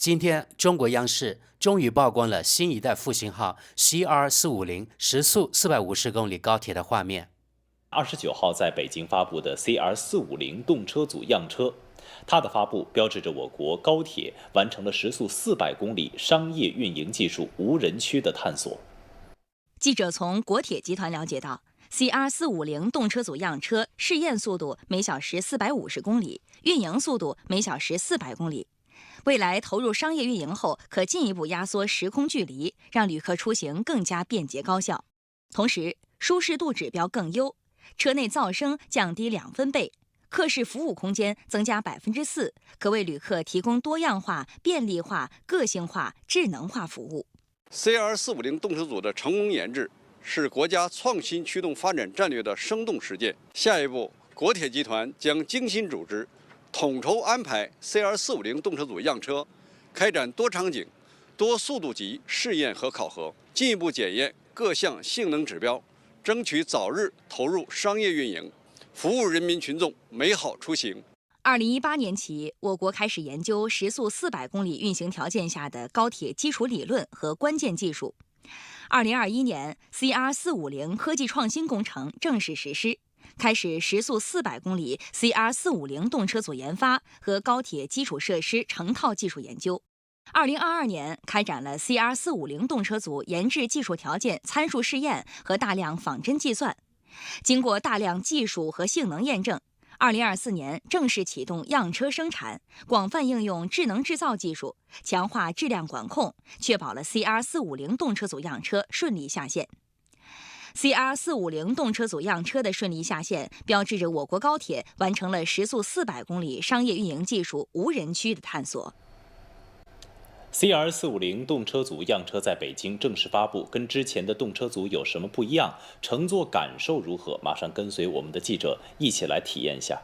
今天，中国央视终于曝光了新一代复兴号 CR450时速450公里高铁的画面。29号在北京发布的 CR450动车组样车，它的发布标志着我国高铁完成了时速400公里商业运营技术无人区的探索。记者从国铁集团了解到，CR450动车组样车试验速度每小时450公里，运营速度每小时400公里。未来投入商业运营后，可进一步压缩时空距离，让旅客出行更加便捷高效。同时，舒适度指标更优，车内噪声降低2分贝，客室服务空间增加4%，可为旅客提供多样化、便利化、个性化、智能化服务。CR450动车组的成功研制，是国家创新驱动发展战略的生动实践。下一步，国铁集团将精心组织，统筹安排 CR450动车组样车开展多场景、多速度级试验和考核，进一步检验各项性能指标，争取早日投入商业运营，服务人民群众美好出行。2018年起，我国开始研究时速400公里运行条件下的高铁基础理论和关键技术。2021年 ，CR450 科技创新工程正式实施，开始时速400公里 CR450动车组研发和高铁基础设施成套技术研究。2022年，开展了 CR450动车组研制技术条件参数试验和大量仿真计算，经过大量技术和性能验证。2024年正式启动样车生产，广泛应用智能制造技术，强化质量管控，确保了 CR450动车组样车顺利下线。CR450动车组样车的顺利下线，标志着我国高铁完成了时速400公里商业运营技术无人区的探索。CR450动车组样车在北京正式发布，跟之前的动车组有什么不一样？乘坐感受如何？马上跟随我们的记者一起来体验一下。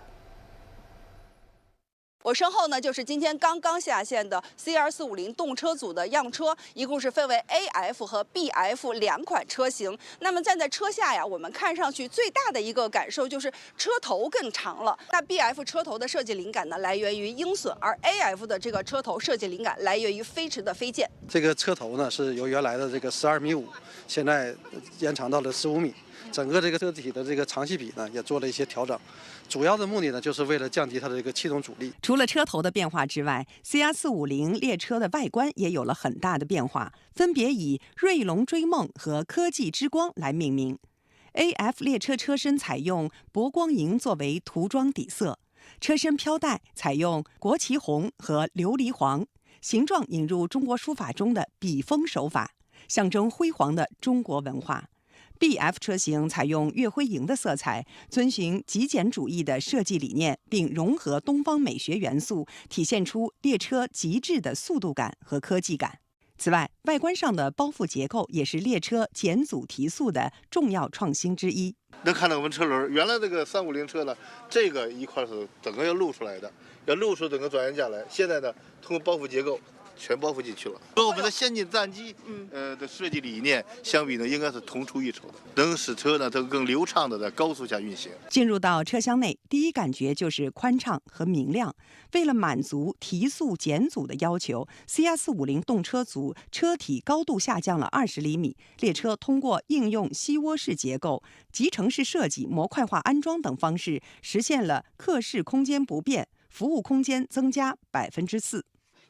我身后呢，就是今天刚刚下线的 CR450动车组的样车，一共是分为 AF 和 BF 2款车型。那么站在车下呀，我们看上去最大的一个感受就是车头更长了。那 BF 车头的设计灵感呢，来源于鹰隼，而 AF 的这个车头设计灵感来源于飞驰的飞剑。这个车头呢，是由原来的这个12.5米，现在延长到了15米。整个这个车体的这个长细比呢，也做了一些调整，主要的目的呢，就是为了降低它的这个气动阻力。除了车头的变化之外 ，CR450列车的外观也有了很大的变化，分别以锐龙追梦和科技之光来命名。AF 列车车身采用铂光银作为涂装底色，车身飘带采用国旗红和琉璃黄，形状引入中国书法中的笔锋手法，象征辉煌的中国文化。BF 车型采用月辉银的色彩，遵循极简主义的设计理念，并融合东方美学元素，体现出列车极致的速度感和科技感。此外，外观上的包覆结构也是列车减阻提速的重要创新之一。能看到我们车轮，原来这个350车呢，这个一块是整个要露出来的，要露出整个转眼架来。现在呢，通过包覆结构全包覆进去了，和我们的先进战机的设计理念相比呢，应该是同出一筹的，能使车呢都更流畅的在高速下运行。进入到车厢内，第一感觉就是宽敞和明亮。为了满足提速减阻的要求 ，CR450动车组车体高度下降了20厘米，列车通过应用吸涡式结构、集成式设计、模块化安装等方式，实现了客室空间不变，服务空间增加4%。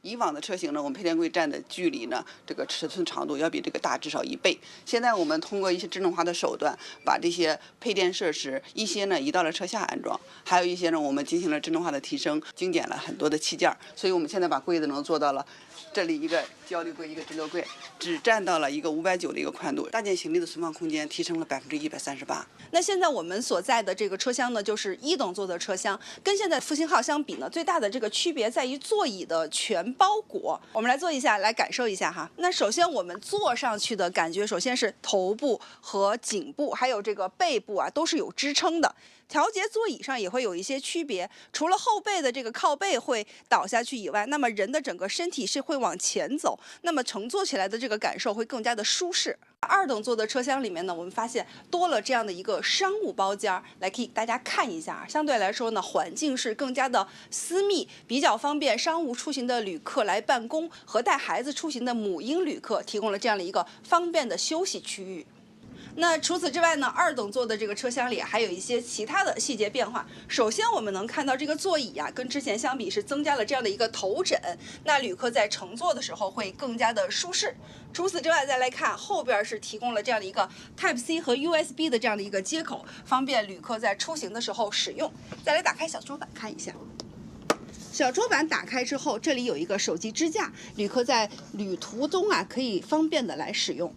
以往的车型呢，我们配电柜站的距离呢，这个尺寸长度要比这个大至少1倍。现在我们通过一些智能化的手段，把这些配电设施一些呢移到了车下安装，还有一些呢我们进行了智能化的提升，精简了很多的器件。所以我们现在把柜子能做到了，这里一个交流柜，一个直流柜，只占到了一个590的一个宽度，大件行李的存放空间提升了138%。那现在我们所在的这个车厢呢，就是1等座的车厢，跟现在复兴号相比呢，最大的这个区别在于座椅的全包裹。我们来坐一下，来感受一下哈。那首先我们坐上去的感觉，首先是头部和颈部，还有这个背部啊，都是有支撑的。调节座椅上也会有一些区别，除了后背的这个靠背会倒下去以外，那么人的整个身体是会往前走，那么乘坐起来的这个感受会更加的舒适。2等座的车厢里面呢，我们发现多了这样的一个商务包间，来给大家看一下。相对来说呢，环境是更加的私密，比较方便商务出行的旅客来办公和带孩子出行的母婴旅客提供了这样的一个方便的休息区域。那除此之外呢，2等座的这个车厢里还有一些其他的细节变化。首先，我们能看到这个座椅啊，跟之前相比是增加了这样的一个头枕，那旅客在乘坐的时候会更加的舒适。除此之外，再来看后边是提供了这样的一个 Type-C 和 USB 的这样的一个接口，方便旅客在出行的时候使用。再来打开小桌板看一下。小桌板打开之后，这里有一个手机支架，旅客在旅途中啊可以方便的来使用。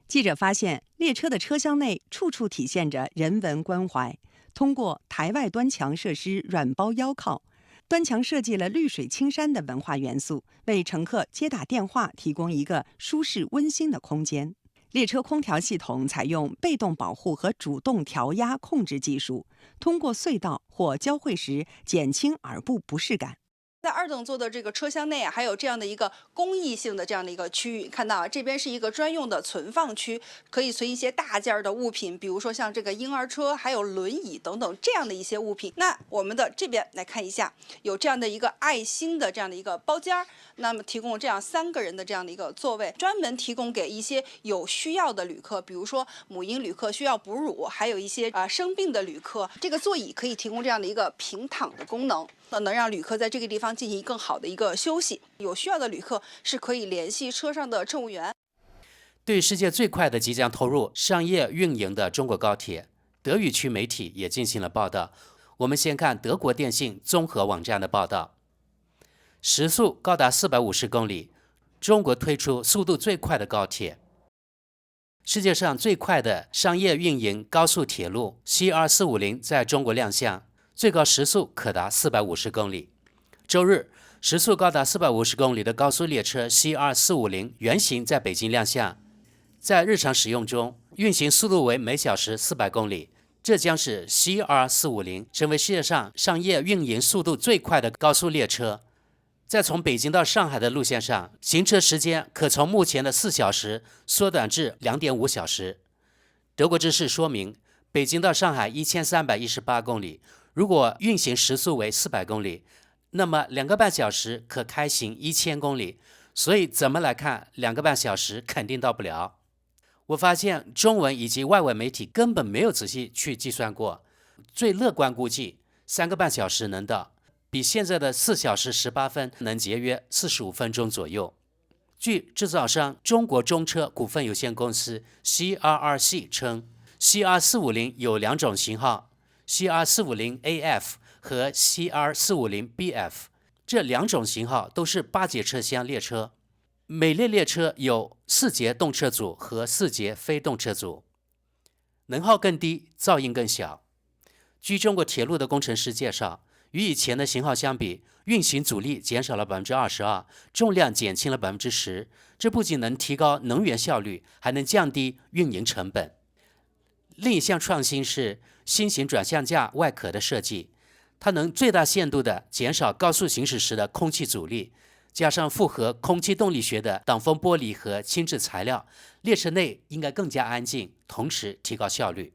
记者发现，列车的车厢内处处体现着人文关怀。通过台外端墙设施软包腰靠，端墙设计了绿水青山的文化元素，为乘客接打电话提供一个舒适温馨的空间。列车空调系统采用被动保护和主动调压控制技术，通过隧道或交汇时减轻耳部不适感。在2等座的这个车厢内啊，还有这样的一个公益性的这样的一个区域，看到啊，这边是一个专用的存放区，可以存一些大件的物品，比如说像这个婴儿车，还有轮椅等等这样的一些物品。那我们的这边来看一下，有这样的一个爱心的这样的一个包间，那么提供这样3个人的这样的一个座位，专门提供给一些有需要的旅客，比如说母婴旅客需要哺乳，还有一些生病的旅客，这个座椅可以提供这样的一个平躺的功能。能让旅客在这个地方进行更好的一个休息。有需要的旅客是可以联系车上的乘务员。对世界最快的即将投入商业运营的中国高铁，德语区媒体也进行了报道。我们先看德国电信综合网站的报道：时速高达450公里，中国推出速度最快的高铁。世界上最快的商业运营高速铁路 CR450 在中国亮相。最高时速可达450公里。周日，时速高达450公里的高速列车 CR450 原型在北京亮相。在日常使用中，运行速度为每小时400公里。这将使 CR450 成为世界上商业运营速度最快的高速列车。在从北京到上海的路线上，行车时间可从目前的4小时缩短至2.5小时。德国之士说明，北京到上海1318公里。如果运行时速为400公里，那么2个半小时可开行1000公里。所以怎么来看，2个半小时肯定到不了。我发现中文以及外文媒体根本没有仔细去计算过，最乐观估计3个半小时能到，比现在的4小时18分能节约45分钟左右。据制造商中国中车股份有限公司 CRRC 称，CR450 有2种型号。CR450AF 和 CR450BF 这2种型号都是8节车厢列车，每列列车有4节动车组和4节非动车组，能耗更低，噪音更小。据中国铁路的工程师介绍，与以前的型号相比，运行阻力减少了22%，重量减轻了10%，这不仅能提高能源效率，还能降低运营成本。另一项创新是新型转向架外壳的设计，它能最大限度地减少高速行驶时的空气阻力，加上复合空气动力学的挡风玻璃和轻质材料，列车内应该更加安静，同时提高效率。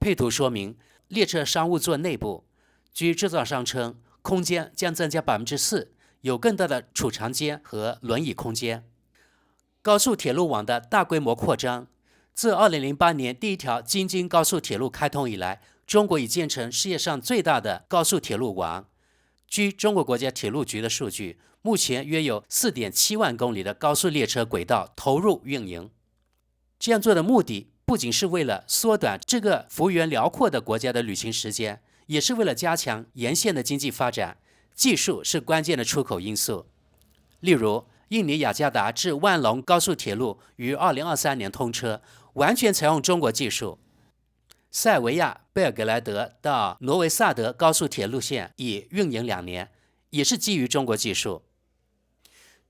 配图说明列车商务座内部，据制造商称，空间将增加4%，有更大的储藏间和轮椅空间。高速铁路网的大规模扩张。自2008年第一条京津高速铁路开通以来，中国已建成世界上最大的高速铁路网。据中国国家铁路局的数据，目前约有4.7万公里的高速列车轨道投入运营。这样做的目的不仅是为了缩短这个幅员辽阔的国家的旅行时间，也是为了加强沿线的经济发展。技术是关键的出口因素。例如，印尼雅加达至万隆高速铁路于2023年通车，完全采用中国技术。塞尔维亚贝尔格莱德到挪维萨德高速铁路线已运营2年，也是基于中国技术。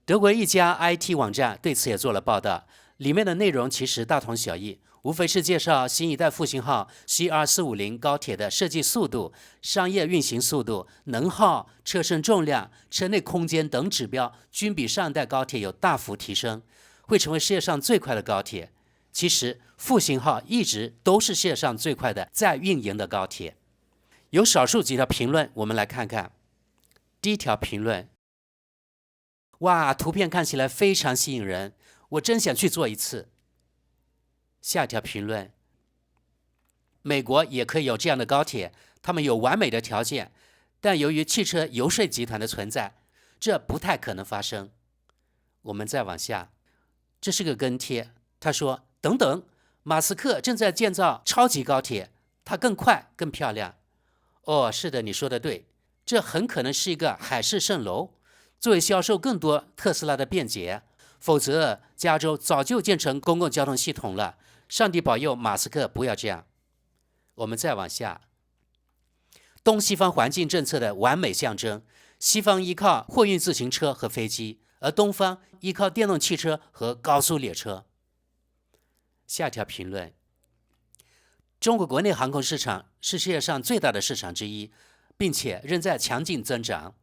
德国一家 IT 网站对此也做了报道，里面的内容其实大同小异，无非是介绍新一代复兴号 CR450 高铁的设计速度、商业运行速度、能耗、车身重量、车内空间等指标均比上一代高铁有大幅提升。会成为世界上最快的高铁。其实复兴号一直都是世界上最快的在运营的高铁。有少数几条评论，我们来看看。第一条评论：哇，图片看起来非常吸引人，我真想去坐一次。下一条评论：美国也可以有这样的高铁，他们有完美的条件，但由于汽车游说集团的存在，这不太可能发生。我们再往下，这是个跟帖，他说：等等，马斯克正在建造超级高铁，它更快更漂亮。哦，是的，你说的对，这很可能是一个海市蜃楼，作为销售更多特斯拉的便捷，否则加州早就建成公共交通系统了。上帝保佑马斯克不要这样。我们再往下，东西方环境政策的完美象征，西方依靠货运自行车和飞机，而东方依靠电动汽车和高速列车。下一条评论：中国国内航空市场是世界上最大的市场之一，并且仍在强劲增长。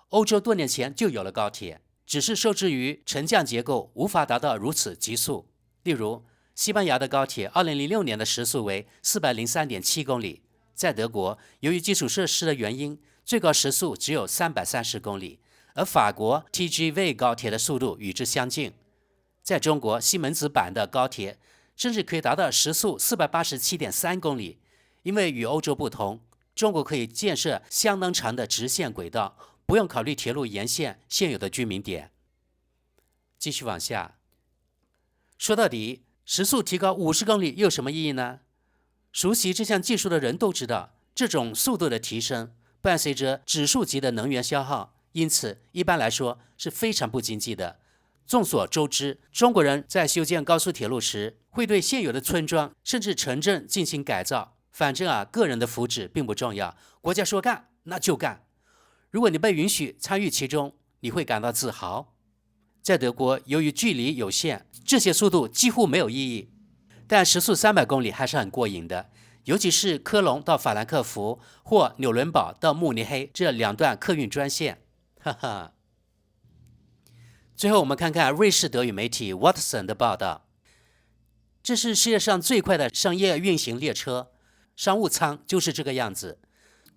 欧洲多年前就有了高铁，只是受制于沉降结构无法达到如此极速。例如，西班牙的高铁2006年的时速为403.7公里，在德国，由于基础设施的原因，最高时速只有330公里，而法国 TGV 高铁的速度与之相近。在中国，西门子版的高铁甚至可以达到时速487.3公里。因为与欧洲不同，中国可以建设相当长的直线轨道，不用考虑铁路沿线现有的居民点。继续往下，说到底，时速提高50公里又有什么意义呢？熟悉这项技术的人都知道，这种速度的提升伴随着指数级的能源消耗，因此一般来说是非常不经济的。众所周知，中国人在修建高速铁路时，会对现有的村庄甚至城镇进行改造。反正个人的福祉并不重要，国家说干那就干。如果你被允许参与其中，你会感到自豪。在德国，由于距离有限，这些速度几乎没有意义，但时速300公里还是很过瘾的，尤其是科隆到法兰克福或纽伦堡到慕尼黑这2段客运专线。哈哈。最后我们看看瑞士德语媒体 Watson 的报道，这是世界上最快的商业运行列车，商务舱就是这个样子。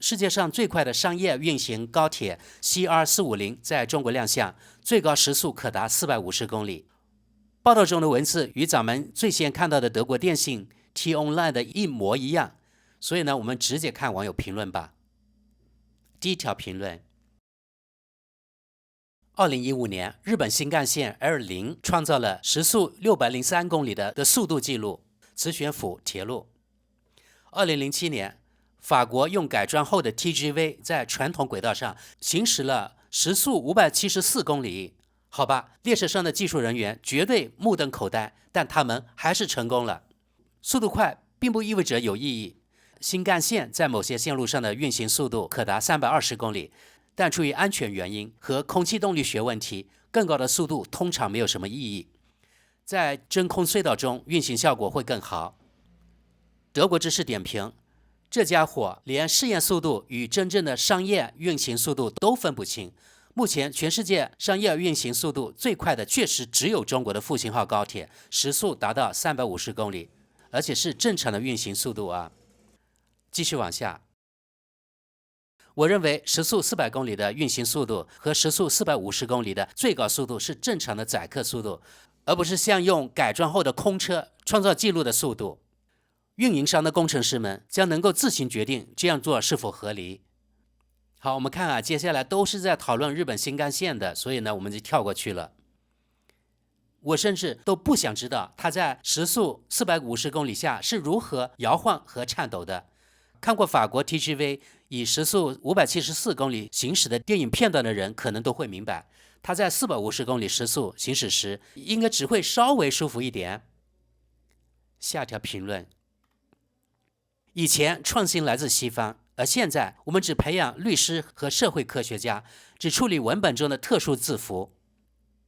世界上最快的商业运行高铁 CR450 在中国亮相，最高时速可达450公里。报道中的文字与咱们最先看到的德国电信 T-Online 的一模一样，所以呢，我们直接看网友评论吧。第一条评论：2015年，日本新干线 L0 创造了时速603公里的速度记录，磁悬浮铁路。2007年，法国用改装后的 TGV 在传统轨道上行驶了时速574公里。好吧，列车上的技术人员绝对目瞪口呆，但他们还是成功了。速度快并不意味着有意义。新干线在某些线路上的运行速度可达320公里，但出于安全原因和空气动力学问题，更高的速度通常没有什么意义。在真空隧道中运行效果会更好。德国知识点评：这家伙连试验速度与真正的商业运行速度都分不清。目前全世界商业运行速度最快的确实只有中国的复兴号高铁，时速达到350公里，而且是正常的运行速度啊。继续往下，我认为时速400公里的运行速度和时速450公里的最高速度是正常的载客速度，而不是像用改装后的空车创造纪录的速度。运营商的工程师们将能够自行决定这样做是否合理。好，我们看接下来都是在讨论日本新干线的，所以呢，我们就跳过去了。我甚至都不想知道它在时速450公里下是如何摇晃和颤抖的。看过法国 TGV 以时速574公里行驶的电影片段的人可能都会明白，它在450公里时速行驶时应该只会稍微舒服一点。下条评论：以前创新来自西方，而现在我们只培养律师和社会科学家，只处理文本中的特殊字符。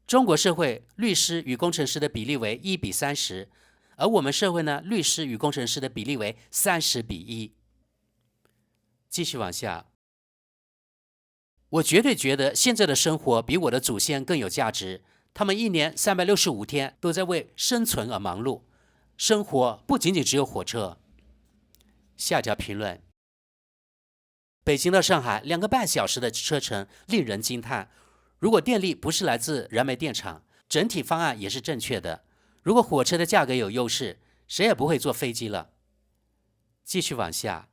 中国社会律师与工程师的比例为1:30，而我们社会呢，律师与工程师的比例为30:1。继续往下，我绝对觉得现在的生活比我的祖先更有价值。他们一年365天都在为生存而忙碌，生活不仅仅只有火车。下条评论：北京到上海2个半小时的车程令人惊叹。如果电力不是来自燃煤电厂，整体方案也是正确的。如果火车的价格有优势，谁也不会坐飞机了。继续往下，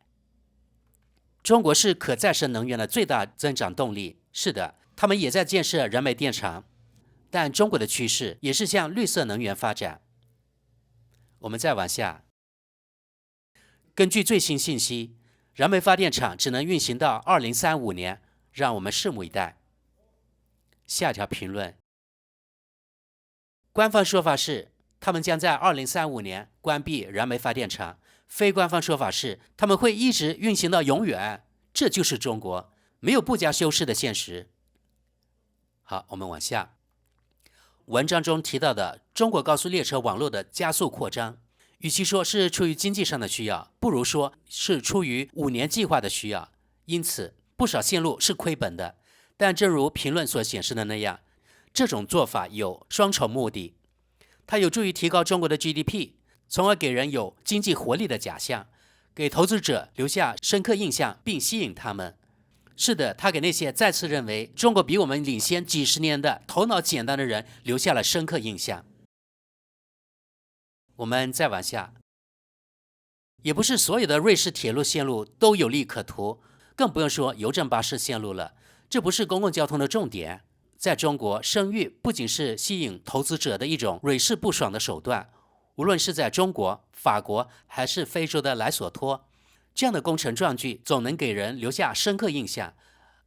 中国是可再生能源的最大增长动力。是的，他们也在建设燃煤电厂，但中国的趋势也是向绿色能源发展。我们再往下，根据最新信息，燃煤发电厂只能运行到2035年，让我们拭目以待。下条评论：官方说法是他们将在2035年关闭燃煤发电厂，非官方说法是他们会一直运行到永远。这就是中国，没有不加修饰的现实。好，我们往下。文章中提到的中国高速列车网络的加速扩张，与其说是出于经济上的需要，不如说是出于5年计划的需要。因此，不少线路是亏本的。但正如评论所显示的那样，这种做法有双重目的。它有助于提高中国的 GDP， 从而给人有经济活力的假象，给投资者留下深刻印象并吸引他们。是的，他给那些再次认为中国比我们领先几十年的头脑简单的人留下了深刻印象。我们再往下，也不是所有的瑞士铁路线路都有利可图，更不用说邮政巴士线路了。这不是公共交通的重点。在中国，声誉不仅是吸引投资者的一种屡试不爽的手段，无论是在中国、法国还是非洲的莱索托，这样的工程壮举总能给人留下深刻印象，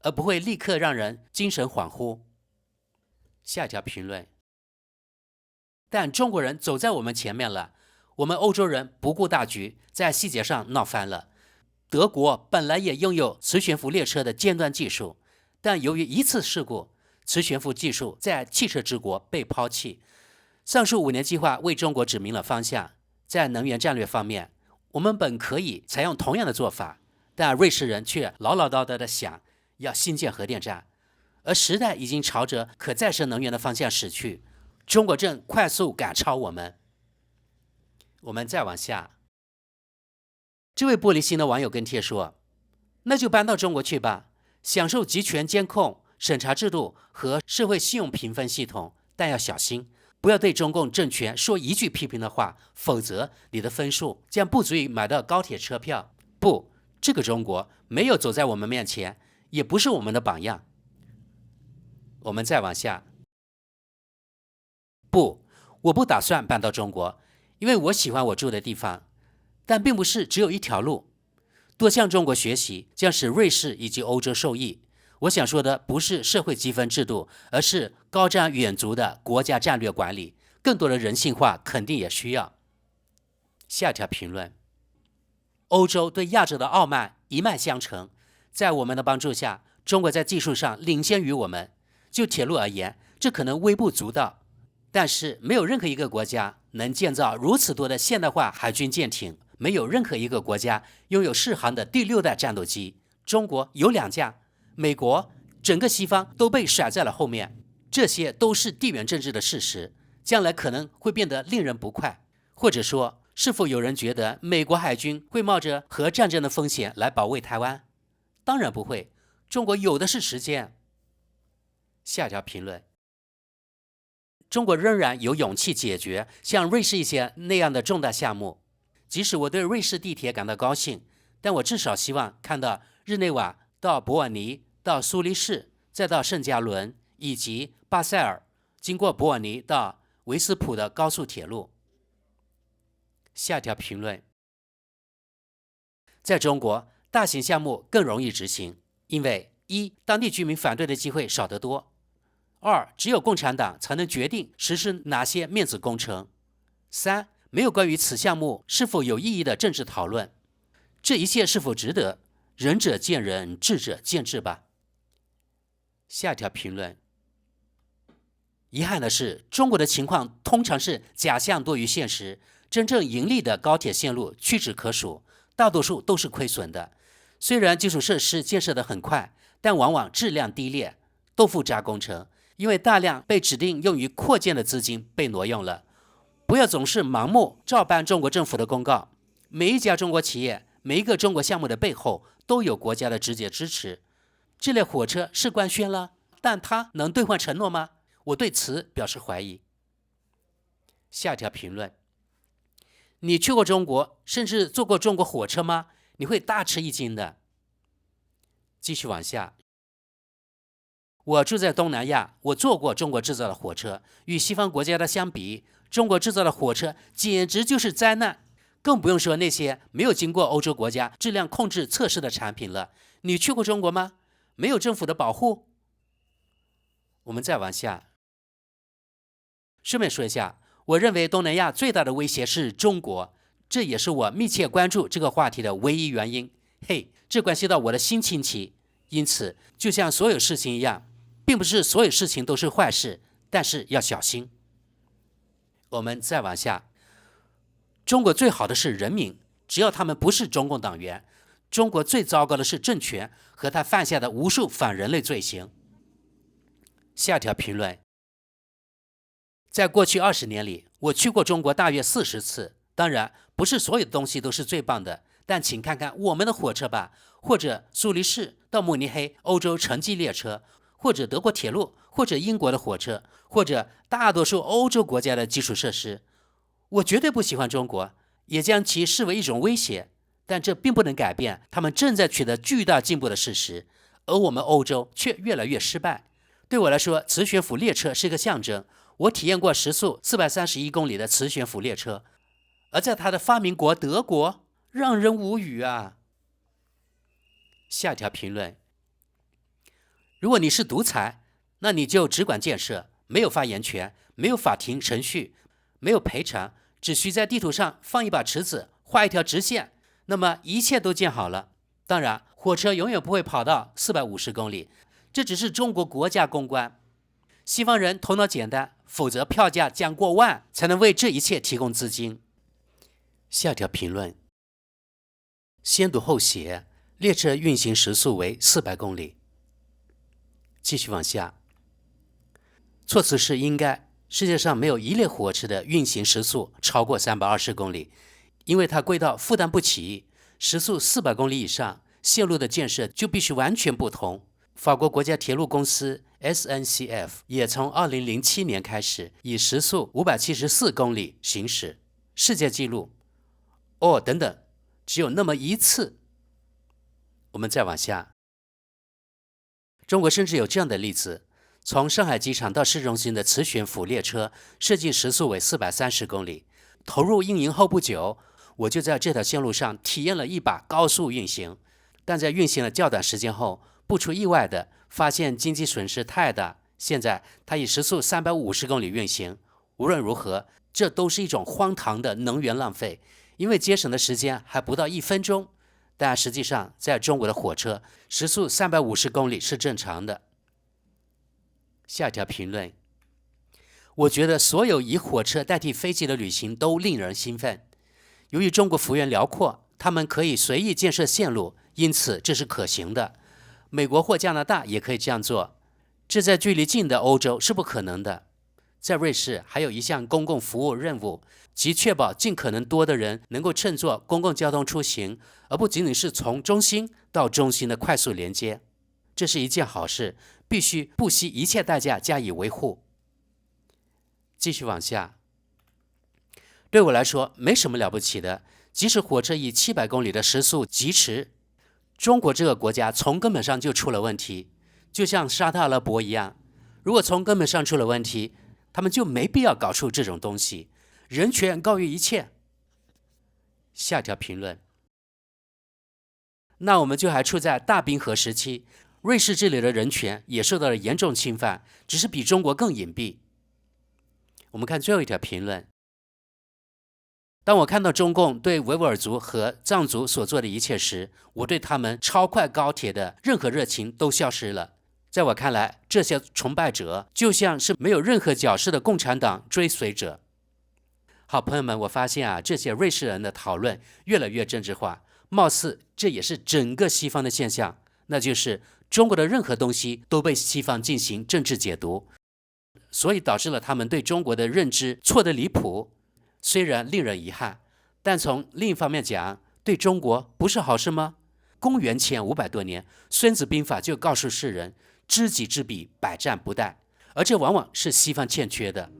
而不会立刻让人精神恍惚。下一条评论：但中国人走在我们前面了，我们欧洲人不顾大局，在细节上闹翻了。德国本来也拥有磁悬浮列车的尖端技术，但由于一次事故，磁悬浮技术在汽车之国被抛弃。上述5年计划为中国指明了方向。在能源战略方面，我们本可以采用同样的做法，但瑞士人却唠唠叨叨地想要新建核电站，而时代已经朝着可再生能源的方向驶去，中国正快速赶超我们。我们再往下，这位玻璃心的网友跟帖说：那就搬到中国去吧，享受集权监控、审查制度和社会信用评分系统，但要小心，不要对中共政权说一句批评的话，否则你的分数将不足以买到高铁车票。不，这个中国没有走在我们面前，也不是我们的榜样。我们再往下，不，我不打算搬到中国，因为我喜欢我住的地方，但并不是只有一条路。多向中国学习将使瑞士以及欧洲受益。我想说的不是社会积分制度，而是高瞻远瞩的国家战略管理。更多的人性化肯定也需要。下条评论：欧洲对亚洲的傲慢一脉相承，在我们的帮助下，中国在技术上领先于我们。就铁路而言，这可能微不足道，但是没有任何一个国家能建造如此多的现代化海军舰艇，没有任何一个国家拥有适航的第6代战斗机。中国有2架，美国整个西方都被甩在了后面。这些都是地缘政治的事实，将来可能会变得令人不快。或者说，是否有人觉得美国海军会冒着核战争的风险来保卫台湾？当然不会，中国有的是时间。下条评论：中国仍然有勇气解决像瑞士一些那样的重大项目。即使我对瑞士地铁感到高兴，但我至少希望看到日内瓦到伯尔尼到苏黎世再到圣加仑以及巴塞尔经过伯尔尼到维斯普的高速铁路。下条评论：在中国，大型项目更容易执行，因为1. 当地居民反对的机会少得多；2. 只有共产党才能决定实施哪些面子工程；3. 没有关于此项目是否有意义的政治讨论。这一切是否值得？仁者见仁，智者见智吧。下条评论：遗憾的是，中国的情况通常是假象多于现实。真正盈利的高铁线路屈指可数，大多数都是亏损的。虽然基础设施建设得很快，但往往质量低劣。豆腐渣工程因为大量被指定用于扩建的资金被挪用了。不要总是盲目照搬中国政府的公告，每一家中国企业，每一个中国项目的背后都有国家的直接支持。这类火车是官宣了，但它能兑换承诺吗？我对此表示怀疑。下一条评论，你去过中国，甚至坐过中国火车吗？你会大吃一惊的。继续往下，我住在东南亚，我坐过中国制造的火车，与西方国家的相比，中国制造的火车简直就是灾难，更不用说那些没有经过欧洲国家质量控制测试的产品了。你去过中国吗？没有政府的保护？我们再往下，顺便说一下，我认为东南亚最大的威胁是中国，这也是我密切关注这个话题的唯一原因。嘿，这关系到我的新亲戚，因此就像所有事情一样，并不是所有事情都是坏事，但是要小心。我们再往下，中国最好的是人民，只要他们不是中共党员。中国最糟糕的是政权和他犯下的无数反人类罪行。下条评论，在过去20年里，我去过中国大约40次。当然，不是所有的东西都是最棒的，但请看看我们的火车吧，或者苏黎世到慕尼黑欧洲城际列车，或者德国铁路，或者英国的火车，或者大多数欧洲国家的基础设施。我绝对不喜欢中国，也将其视为一种威胁，但这并不能改变他们正在取得巨大进步的事实，而我们欧洲却越来越失败。对我来说，磁悬浮列车是一个象征。我体验过时速431公里的磁悬浮列车，而在它的发明国德国，让人无语啊。下一条评论，如果你是独裁，那你就只管建设，没有发言权，没有法庭程序，没有赔偿，只需在地图上放一把尺子，画一条直线，那么一切都建好了。当然，火车永远不会跑到450公里，这只是中国国家公关。西方人头脑简单，否则票价将过万，才能为这一切提供资金。下条评论，先读后写，列车运行时速为400公里。继续往下，措辞是应该，世界上没有一列火车的运行时速超过320公里，因为它轨道负担不起，时速400公里以上，线路的建设就必须完全不同。法国国家铁路公司 SNCF 也从2007年开始以时速574公里行驶，世界纪录等等，只有那么一次。我们再往下，中国甚至有这样的例子，从上海机场到市中心的磁悬浮列车设计时速为430公里，投入运营后不久，我就在这条线路上体验了一把高速运行，但在运行了较短时间后，不出意外的发现经济损失太大，现在它以时速350公里运行。无论如何，这都是一种荒唐的能源浪费，因为节省的时间还不到1分钟。但实际上，在中国的火车，时速350公里是正常的。下一条评论，我觉得所有以火车代替飞机的旅行都令人兴奋。由于中国幅员辽阔，他们可以随意建设线路，因此这是可行的。美国或加拿大也可以这样做，这在距离近的欧洲是不可能的。在瑞士还有一项公共服务任务，即确保尽可能多的人能够乘坐公共交通出行，而不仅仅是从中心到中心的快速连接。这是一件好事，必须不惜一切代价加以维护。继续往下，对我来说没什么了不起的，即使火车以700公里的时速疾驰，中国这个国家从根本上就出了问题，就像沙特阿拉伯一样。如果从根本上出了问题，他们就没必要搞出这种东西。人权高于一切。下条评论，那我们就还处在大冰河时期，瑞士这里的人权也受到了严重侵犯，只是比中国更隐蔽。我们看最后一条评论，当我看到中共对维吾尔族和藏族所做的一切时，我对他们超快高铁的任何热情都消失了。在我看来，这些崇拜者就像是没有任何角色的共产党追随者。好，朋友们，我发现这些瑞士人的讨论越来越政治化，貌似这也是整个西方的现象，那就是中国的任何东西都被西方进行政治解读。所以导致了他们对中国的认知错得离谱。虽然令人遗憾，但从另一方面讲，对中国不是好事吗？公元前500多年，《孙子兵法》就告诉世人，知己知彼，百战不殆。而这往往是西方欠缺的。